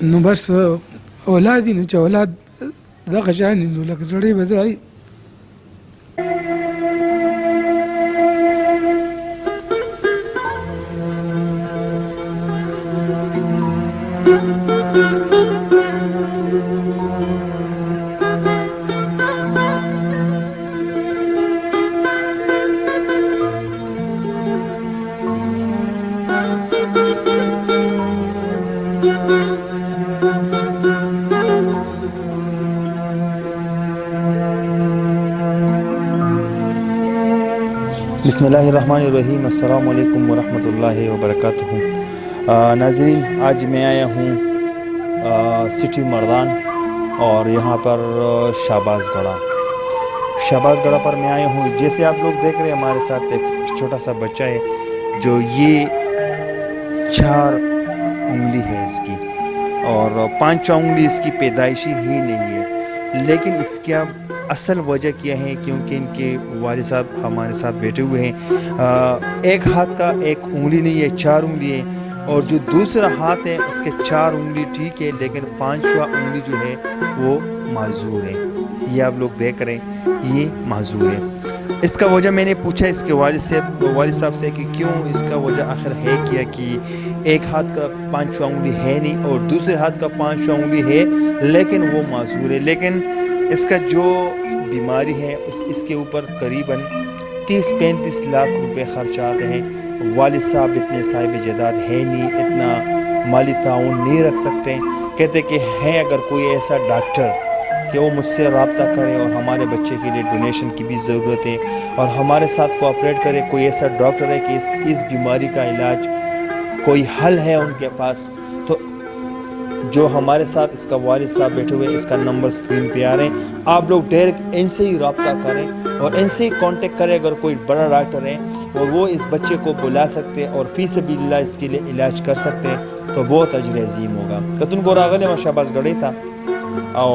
نو بس اولاد نو چې اولاد دغه شان نو لکه سړی به ځای بسم اللہ الرحمن الرحیم. السلام علیکم ورحمۃ اللہ وبرکاتہ. ناظرین, آج میں آیا ہوں سٹی مردان اور یہاں پر شہباز گڑھا پر میں آیا ہوں. جیسے آپ لوگ دیکھ رہے ہیں ہمارے ساتھ ایک چھوٹا سا بچہ ہے جو یہ 4 انگلی ہے اس کی اور 5 انگلی اس کی پیدائشی ہی نہیں ہے. لیکن اس کا اصل وجہ کیا ہے کیونکہ ان کے والد صاحب ہمارے ساتھ بیٹھے ہوئے ہیں. ایک ہاتھ کا ایک انگلی نہیں ہے, 4 انگلی ہے, اور جو دوسرا ہاتھ ہے اس کے 4 انگلی ٹھیک ہے لیکن 5واں انگلی جو ہے وہ معذور ہے. یہ آپ لوگ دیکھ رہے ہیں, یہ معذور ہے. اس کا وجہ میں نے پوچھا اس کے والد صاحب سے کہ کیوں اس کا وجہ آخر ہے کیا کہ ایک ہاتھ کا 5واں انگلی ہے نہیں اور دوسرے ہاتھ کا 5واں انگلی ہے لیکن وہ معذور ہے. لیکن اس کا جو بیماری ہے اس کے اوپر قریباً 30-35 لاکھ روپے خرچ آتے ہیں. والد صاحب اتنے صاحب جداد ہے نہیں, اتنا مالی تعاون نہیں رکھ سکتے. کہتے کہ ہے اگر کوئی ایسا ڈاکٹر کہ وہ مجھ سے رابطہ کرے اور ہمارے بچے کے لیے ڈونیشن کی بھی ضرورت ہے اور ہمارے ساتھ کوآپریٹ کرے, کوئی ایسا ڈاکٹر ہے کہ اس بیماری کا علاج کوئی حل ہے ان کے پاس, تو جو ہمارے ساتھ اس کا والد صاحب بیٹھے ہوئے, اس کا نمبر اسکرین پہ آ رہے ہیں. آپ لوگ ڈائریکٹ ان سے ہی رابطہ کریں اور ان سے ہی کانٹیکٹ کریں. اگر کوئی بڑا ڈاکٹر ہے اور وہ اس بچے کو بلا سکتے اور فی سبیل اللہ اس کے لیے علاج کر سکتے ہیں تو بہت اجر عظیم ہوگا. کتن کو راغلے ما شہباز گڑھے تھا او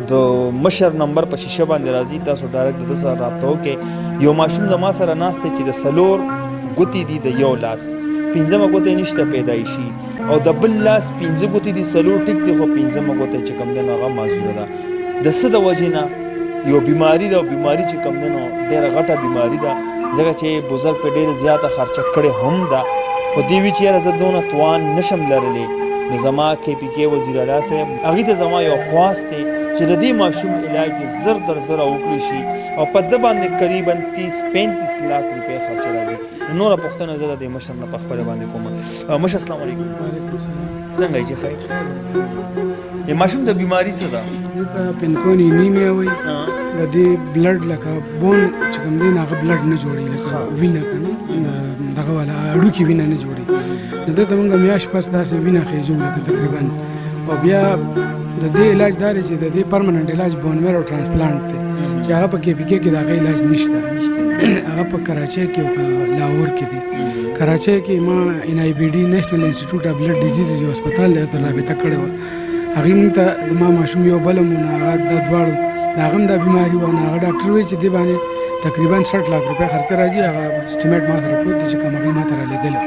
دو مشر نمبر په شیشه باندې راځي, تاسو ډایرکټ د سره رابطه وکړئ. یو ماشوم د ما سره ناست دی چې د 4 ګوتې دي د یو لاس, 5مه ګوته نشته پیدایشي, او د بل لاس 5 ګوتې دي, 4 ټیک دی خو 5مه ګوته چې کوم دی نو هغه معذوره ده. د څه د وجې نه یو بیماری ده, او بیماری چې کوم دی نو ډېره غټه بیماری ده ځکه چې بزرګ په ډېره زیاته خرچه کړې هم ده. خو دوی وي چې یاره زه دونه توان نشم لرلی. نو زما KPK وزیر اعلی صاحب هغې ته زما یو خواست دی چې د دې ماشوم علاج زر در زره وکړی شي او په ده باندې قریبا 30-35 لاک روپۍ خرچه راځي. نوره پوښتنه زه د دې مشر نه په خپله باندې کوم. مشر السلام علیکم. وعلیکم السلام. څنګه یې چې ښه یې؟ ماشوم د بیماري څه ده؟ دې ته پینکونی نیمیا وایي. د دې بلډ لکه بون چې کوم دی نه هغه بلډ نه جوړي, لکه وینه که نه دغه والا هډوکي وینه نه جوړي. نو ده ته مونږ میاشت پس داسې وینه خېږو لکه تقریبا. او بیا د دې علاج دا دی چې د دې پرمننټ علاج بون میرو ټرانسپلانټ دی چې هغه په KPK کې د هغه علاج نشته. هغه په کراچۍ کې او په لاهور کې دی. کراچۍ کې ما NIBD نیشنل انسټیټیوټ اف بلډ ډیزیز یو هسپتال دی ته رابطه کړې وه. هغې مونږ ته د ما ماشوم یو بل هم و نو هغه د دواړو د هغه هم دا بیماري وه. نو هغه ډاکټر وایي چې دې باندې تقریبا 60 لاک روپۍ خرچه راځي. هغه اسټیمیټ ما سره پروت دی چې کوم هغې ما ته رالېږله.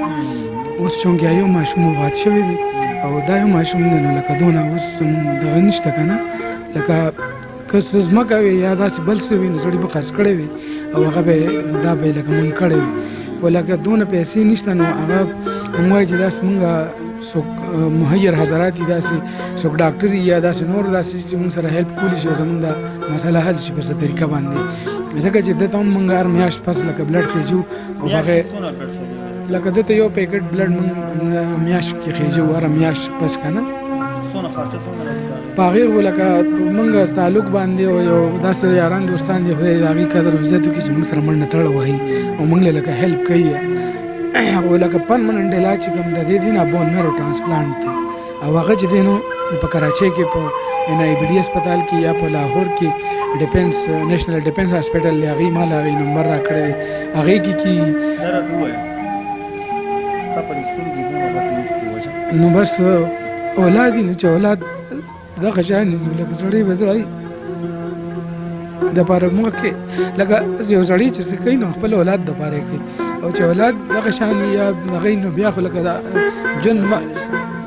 اوس چونګیا یو ماشوم وفات شوی دی او دا یو ماشوم دی نو لکه دونه اوس دغه نشته که نه, لکه که څه ځمکه وي یا داسې بل څه وي نو سړي به خرڅ کړی وي او هغه به دا به یې لکه مونږ کړی وي. خو لکه دونه پیسې نشته نو هغه مونږ وایي چې داسې مونږ څوک مهیر حضرات دي, داسې څوک ډاکټر یا داسې نور داسې چې مونږ سره هیلپ کولی شي او زمونږ دا مسله حل شي په څه طریقه باندې. ځکه چې ده ته هم مونږ هر میاشت پس لکه بلډ خېږو او هغې لکه ده ته یو پیکټ بلډ مونږ میاشت کې خېږو هره میاشت پس که نه. په هغې خو لکه مونږ تعلق باندې او یو داسې یاران دوستان دي خدای د هغې قدر او عزت وکړي چې مونږ سره منډه تړه وهي او مونږ له لکه هیلپ کوي. او لکه پرمننټ علاج چې کوم د دې دی نه بون میرو ټرانسپلانټ دی او هغه چې دی نو په کراچۍ کې په NIBD هسپتال کې یا په لاهور کې ډیفنس نیشنل ډیفنس هاسپټل دی, هغې ما له هغې نمبر را کړی دی. هغې کې نو بس اولاد نو چې اولاد دغه شان نو لکه سړی به ځای دپاره موږ کې لکه یو سړی چې څه کوي نو خپل اولاد دپاره کوي او چې اولاد دغه شان یا هغې نو بیا خو لکه ژوند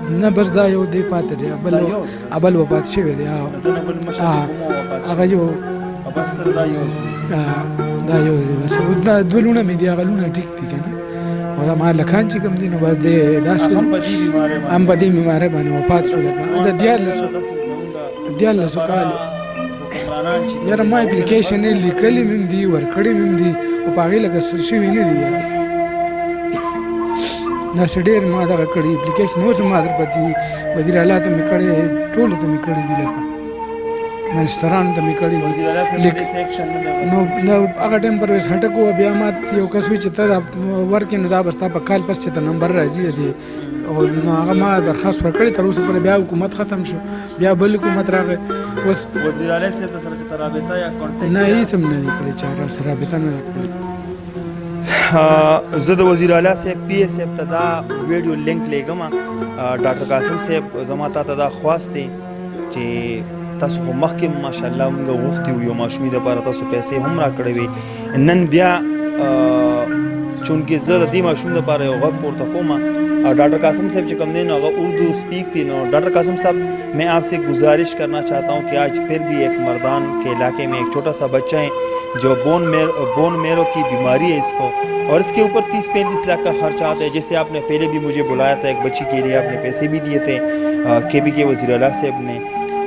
نه بس دا یو دی پاتې دی بل وفات شوی دی هغه یو بس سره دا یو دا یو دی بس دا دوه لونه مې دي هغه لونه ټیک دي که نه او دا ما لکان چې کوم دي نو بس دی داسې هم په دې بیمارۍ باندې وفات شو د 14 کالو یاره ما اپلیکیشن یې لیکلي مې هم دي ورکړي مې هم دي خو په هغې لکه څه شوي نه دي داسې ډېر ما دغه کړي اپلیکیشن اوس ما درپسې وزیر اعلی ته مې کړی ټولو ته مې کړي دي لکه منسټرانو ته مې کړي دي نو هغه ټایم پرویز هټک و بیا ما یو کس وي چې ته دا ورکې نو دا به ستا په کال پس چې ته نمبر راځي دی او نو هغه ما درخواست ورکړی تر اوسه پورې بیا حکومت ختم شو بیا بل حکومت راغی اوس وزیر اعلی صاحب سره چې رابطه یا کانټیکټ نه هیڅ هم نه دي کړی چا سره رابطه نه ده کړې زه د وزیر اعلی صاحب پی ایس صاحب ته دا ویډیو لینک لیږم ډاکټر قاسم صاحب زما تا ته دا خواست دی چې تاسو خو مخکې ماشاءالله موږ غوښتي وو یو ماشومې دپاره تاسو پیسې هم راکړې وې نن بیا چونکې زه د دې ماشوم دپاره یو غږ پورته کوم डॉक्टर कासिम साहब जो कम दिन उर्दू स्पीक थी नो डॉक्टर कासिम साहब मैं आपसे गुजारिश करना चाहता हूँ कि आज फिर भी एक मर्दान के इलाके में एक छोटा सा बच्चा है जो बोन मेरो की बीमारी है इसको और इसके ऊपर 30-35 लाख का खर्चा आता है जैसे आपने पहले भी मुझे बुलाया था एक बच्ची के लिए आपने पैसे भी दिए थे KB के वज़ीर आला साहब ने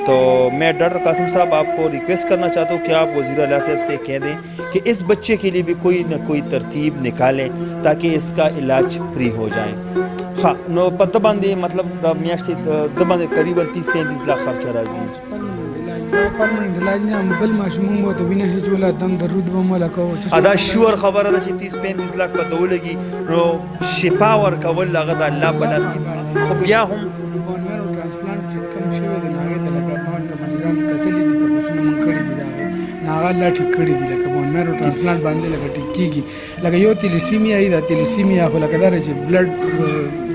तो मैं डॉक्टर कासिम साहब आपको रिक्वेस्ट करना चाहता हूँ कि आप वज़ीर आला साहब से कह दें कि इस बच्चे के लिए भी कोई न कोई तरतीब निकालें ताकि इसका इलाज फ्री हो जाए हाँ नो पता बांधे मतलब मियाश्ती दबांधे करीबन 30-35 लाख खर्चा राजी परमानेंट इलाज ने हम बल माशूम मो तो बिना है जोला दम दरूद बमला को अदा श्योर खबर है कि 30-35 लाख पता लगी नो शिफा और कवल लागत अल्लाह बलास की खूब या हम बोन मेरो ट्रांसप्लांट कम शेवे दे नागे त लगा मान का मरीजान कतली दी तो उसने मन कड़ी दी नागा ला ठीक कड़ी दी लगा बोन मेरो ट्रांसप्लांट बांधे लगा टिक्की की लगा यो थैलेसीमिया आई दा थैलेसीमिया हो लगा दारे ब्लड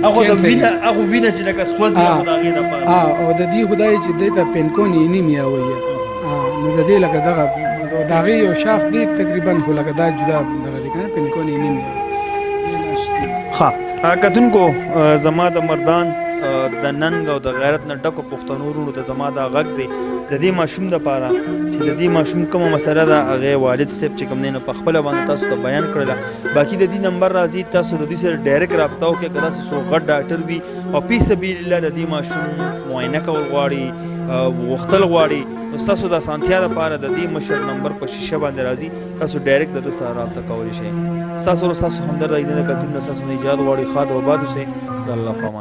اخو د وینه چې لکه سوځي خو دا غي د پاره او د دې خدای چې دته پینکونی انیمیا وایي نو د دې لکه دغه غي یو شاخ دی تقریبا خو لکه دا جدا دغه دی کنه پینکونی انیمیا ها کتونکو زما د مردان د ننګ او د غیرت نه ډکو پښتنو ورونو ته زما دا غږ دی د دې ماشوم دپاره چې د دې ماشوم کومه مسله ده هغې والد صاحب چې کوم دی نو په خپله باندې تاسو ته بیان کړله باقي د دې نمبر راځي تاسو د دې سره ډایرکټ رابطه وکړئ که داسې څوک غټ ډاکټر وي او فی سبیل الله د دې ماشوم معاینه کول غواړي غوښتل غواړي نو ستاسو د اسانتیا دپاره د دې مشر نمبر په شیشه باندې راځي تاسو ډایرکټ د ده سره رابطه کولی شئ ستاسو او ستاسو همدرد اینه کتون ستاسو نه ایجاد غواړي ښاد او آباد اوسئ د الله په امان